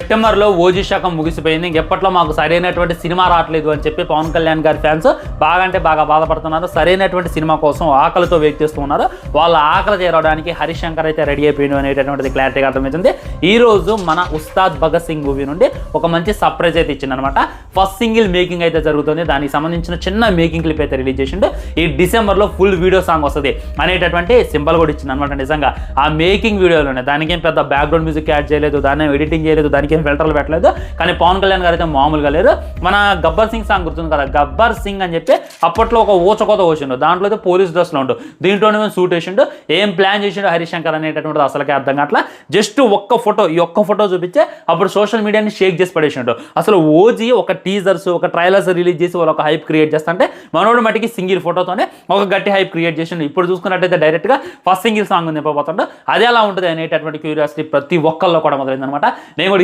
సెప్టెంబర్లో ఓజీ శాఖం ముగిసిపోయింది. ఇంకెప్పట్లో మాకు సరైనటువంటి సినిమా రావట్లేదు అని చెప్పి పవన్ కళ్యాణ్ గారి ఫ్యాన్స్ బాగా బాధపడుతున్నారు. సరైనటువంటి సినిమా కోసం ఆకలితో వెయిట్ చేస్తూ ఉన్నారు. వాళ్ళ ఆకలి చేరడానికి హరీష్ శంకర్ అయితే రెడీ అయిపోయింది అనేటటువంటిది క్లారిటీగా అర్థమవుతుంది. ఈ రోజు మన ఉస్తాద్ భగత్ సింగ్ మూవీ నుండి ఒక మంచి సర్ప్రైజ్ అయితే ఇచ్చిందనమాట. ఫస్ట్ సింగిల్ మేకింగ్ అయితే జరుగుతుంది. దానికి సంబంధించిన చిన్న మేకింగ్ క్లిప్ అయితే రిలీజ్ చేసిండు. ఈ డిసెంబర్లో ఫుల్ వీడియో సాంగ్ వస్తుంది అనేటటువంటి సింబల్ కూడా ఇచ్చింది అనమాట. నిజంగా ఆ మేకింగ్ వీడియోలోనే దానికేం పెద్ద బ్యాక్గ్రౌండ్ మ్యూజిక్ యాడ్ చేయలేదు, దాన్ని ఎడిటింగ్ చేయలేదు, దానికి ఏం ఫిల్టర్లు పెట్టలేదు. కానీ పవన్ కళ్యాణ్ గారు అయితే మామూలుగా లేరు. మన గబ్బర్ సింగ్ సాంగ్ గుర్తుంది కదా, గబ్బర్ సింగ్ అని చెప్పి అప్పట్లో ఒక ఊచకోత వచ్చిండు. దాంట్లో అయితే పోలీస్ డ్రెస్లో ఉండు, దీంట్లోనే సూట్ వేసిండు. ఏం ప్లాన్ చేసిండు హరీష్ శంకర్ అనేటటువంటిది అసలుకే అర్థం కావట్లా. జస్ట్ ఒక్క ఫోటో, ఈ ఒక్క ఫోటో చూపించే అప్పుడు సోషల్ మీడియాని షేక్ చేసి పడేసిండు. అసలు ఓజీ ఒక టీజర్స్, ఒక ట్రైలర్స్ రిలీజ్ చేసి వాళ్ళు ఒక హైప్ క్రియేట్ చేస్తుంటే మనోడు మటుకి సింగిల్ ఫోటోతోనే ఒక గట్టి హైప్ క్రియేట్ చేసిండు. ఇప్పుడు చూసుకున్నట్టయితే డైరెక్ట్గా ఫస్ట్ సింగిల్ సాంగ్ నింపబోతుండో అది ఎలా ఉంటుంది అనేటటువంటి క్యూరియాసిటీ ప్రతి ఒక్కళ్ళు కూడా మొదలైందనమాట. నేను కూడా